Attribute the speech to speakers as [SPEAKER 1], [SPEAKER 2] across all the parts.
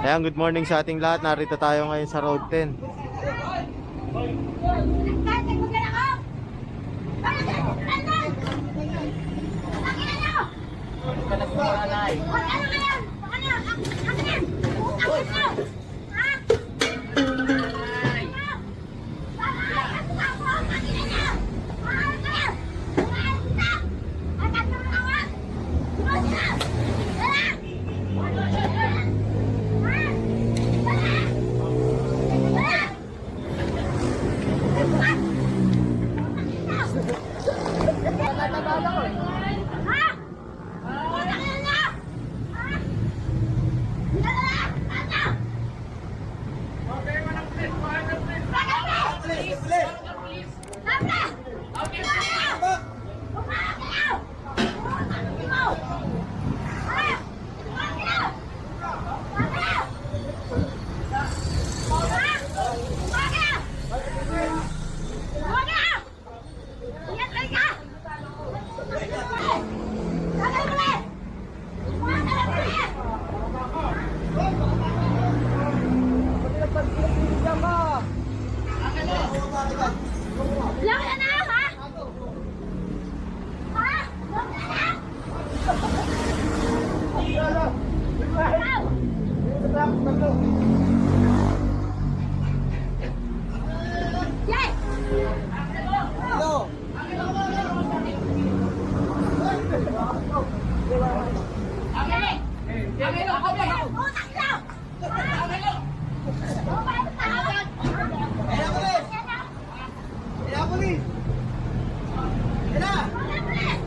[SPEAKER 1] Ayan, good morning sa ating lahat. Narito tayo ngayon sa Road 10.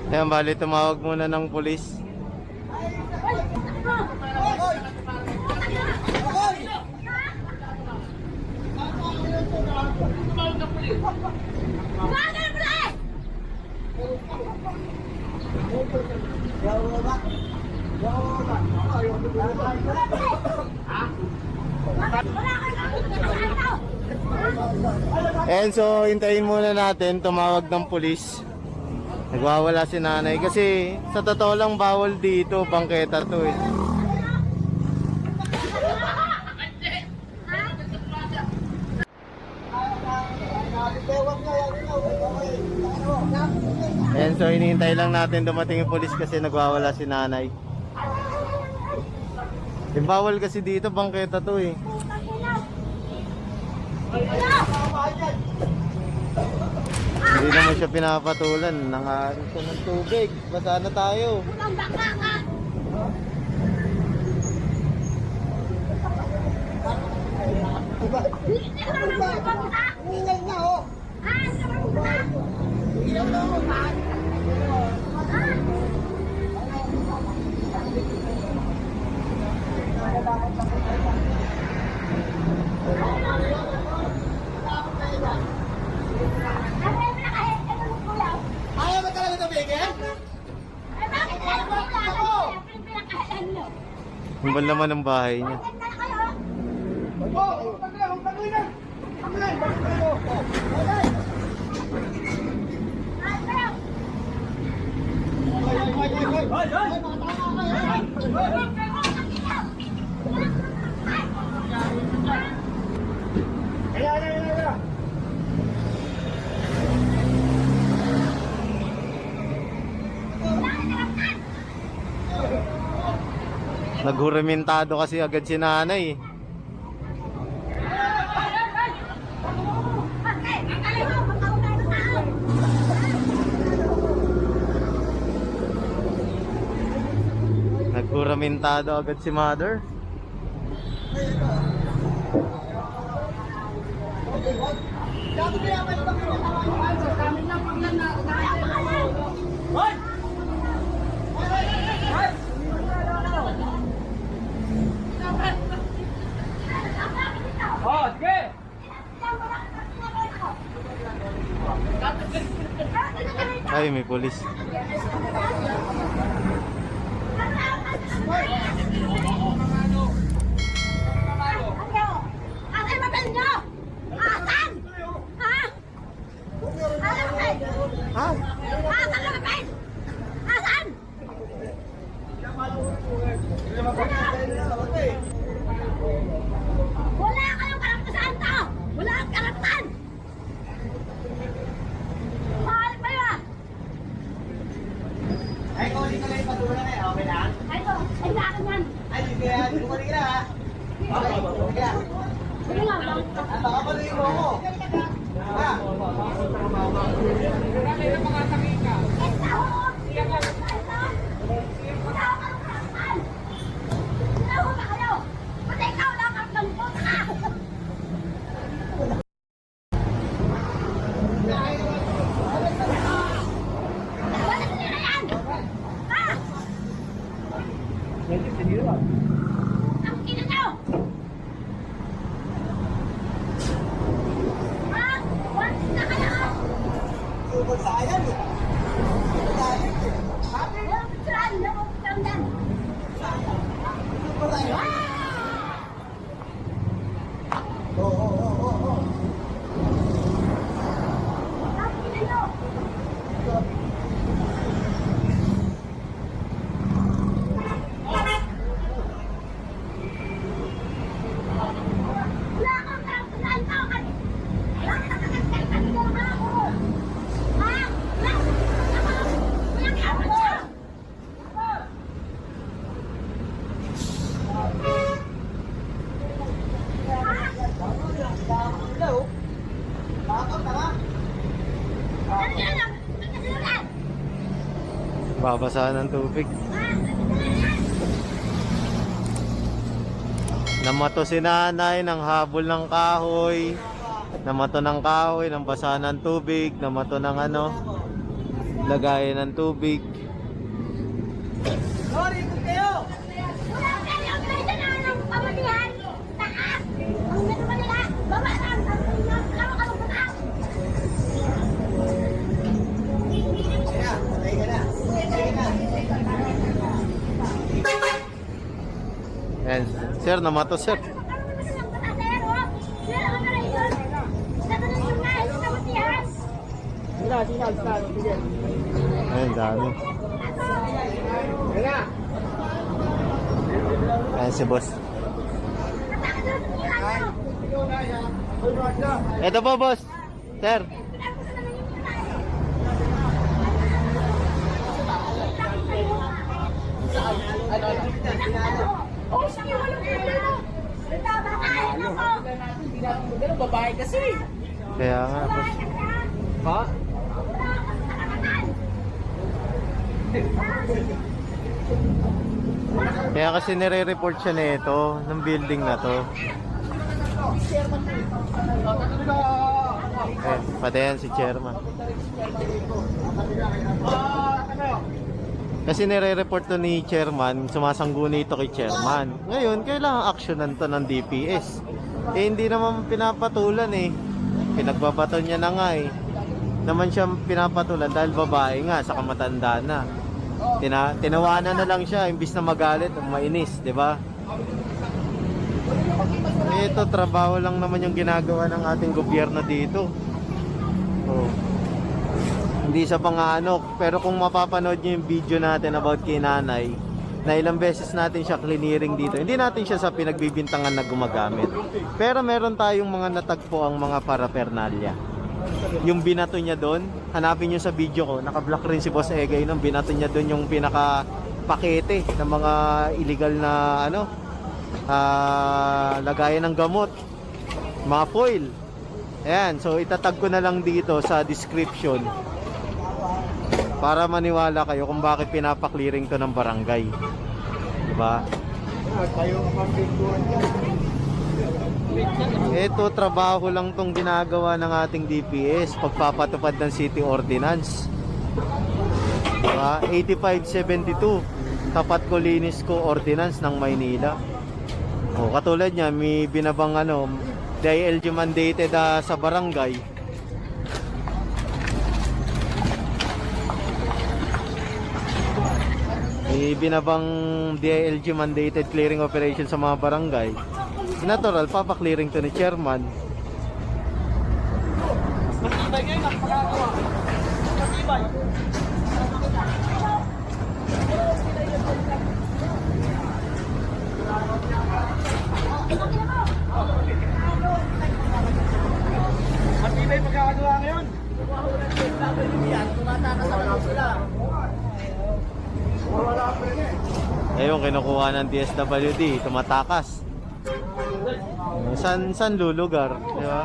[SPEAKER 1] Ayan, bali tumawag muna ng pulis. And so, hintayin muna natin tumawag ng pulis. Nagwawala si nanay kasi sa totoo lang bawal dito, bangketa to eh. And so, hinihintay lang natin dumating yung pulis kasi nagwawala si nanay. Bawal kasi dito, bangketa to eh. Hindi naman siya pinapatulan. Nangarin siya ng tubig. Basa na tayo.
[SPEAKER 2] Ayaw ba talaga tumigil?
[SPEAKER 3] Ay, bakit tayo mo ito?
[SPEAKER 1] Humbal naman ang bahay niya. Naghuramentado kasi agad si nanay eh. Naghuramentado agad si mother.
[SPEAKER 2] Oh, sige!
[SPEAKER 1] Ay, may pulis.
[SPEAKER 3] Asan ba nyo? Asan? Ha?
[SPEAKER 1] Ha?
[SPEAKER 3] Asan ka ba? Asan? yan.
[SPEAKER 2] Ay, kaya, bumalik ka na ha. Okay, kaya.
[SPEAKER 3] Sige nga lang.
[SPEAKER 2] Baka paluin mo ako. Ha? Tungkol sa ayan eh. Dahil eh. Tungkol sa ayan. Oo.
[SPEAKER 1] Babasa ng tubig. Namato si nanay ng habol ng kahoy. Namato ng kahoy, ng basa ng tubig. Namato ng lagayan ng tubig.
[SPEAKER 2] Sorry, ikot kayo. Kaya, patay ka na. Patay ka na.
[SPEAKER 1] Ayan, sir, namato sir. Ayan, dami.
[SPEAKER 2] Kaya.
[SPEAKER 1] Ayan si boss. Ito po boss. Sir.
[SPEAKER 3] Oh, sige, walang problema. Tama ka,
[SPEAKER 2] Babae kasi.
[SPEAKER 1] Kaya nga boss.
[SPEAKER 2] Ha?
[SPEAKER 1] Kaya kasi nire-report siya nito ng building na to. Eh, pati yan si chairman. Kasi nire-report to ni chairman, sumasangguni ito kay chairman. Ngayon, kailangan aksyonan to ng DPS. Eh, hindi naman pinapatulan eh. Pinagbabato niya na nga eh. Naman siya pinapatulan dahil babae nga, saka matanda na. Tinawanan na lang siya, imbis na magalit o mainis, di ba? Ito, trabaho lang naman yung ginagawa ng ating gobyerno dito. Oh. Hindi sa pang-ano, pero kung mapapanood nyo yung video natin about kay nanay, na ilang beses natin siya clearing dito, hindi natin siya sa pinagbibintangan na gumagamit. Pero meron tayong mga natagpo ang mga paraphernalia. Yung binato niya doon, hanapin nyo sa video ko, naka-block rin si Boss Egay nung binato niya doon yung pinaka pakete ng mga illegal na lagayan ng gamot, mga foil. Ayan, so itatag ko na lang dito sa description para maniwala kayo kung bakit pinapa-clearing to ng barangay, diba? Ito, trabaho lang tong ginagawa ng ating DPS, pagpapatupad ng city ordinance, diba? 8572 tapat ko linis ko ordinance ng Maynila. O, katulad niya, may binabang DILG mandated sa barangay. May binabang DILG mandated clearing operation sa mga barangay. Natural, papa-clearing to ni chairman.
[SPEAKER 2] Matibay ngayon ang pagkakawa. Matibay. Matibay pagkakagawa ngayon. Tumatakas sa sila. Wala pa rin eh.
[SPEAKER 1] Ayun, kinukuha ng DSWD, tumatakas. San lulugar, di ba?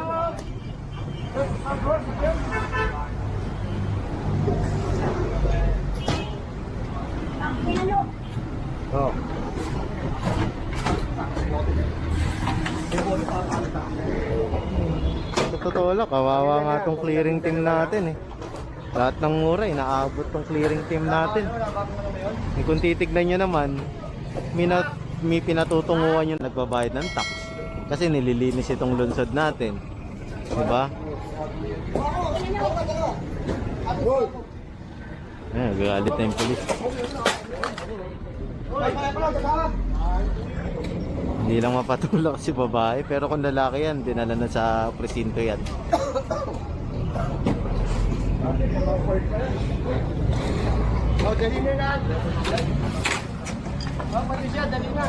[SPEAKER 1] Oh. Sa totoo lang, kawawa nga tong clearing team natin eh. Lahat ng mura, inaabot tong clearing team natin. Kung titignan nyo naman, may pinatutunguhan yung nagbabayad ng tax. Kasi nililinis itong lungsod natin. Diba? Galit na yung polis. Hindi lang mapatulak si babae, pero kung lalaki yan, dinala na sa presinto yan.
[SPEAKER 2] Oh, dali na. Oh, pati siya, dali na.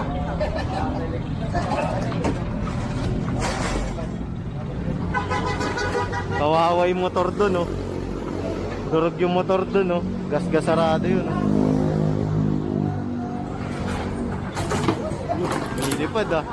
[SPEAKER 1] Kawawa yung motor dun, oh. Durog yung motor dun, oh. Gas-gas sarado yun, oh. Nilipad, ah.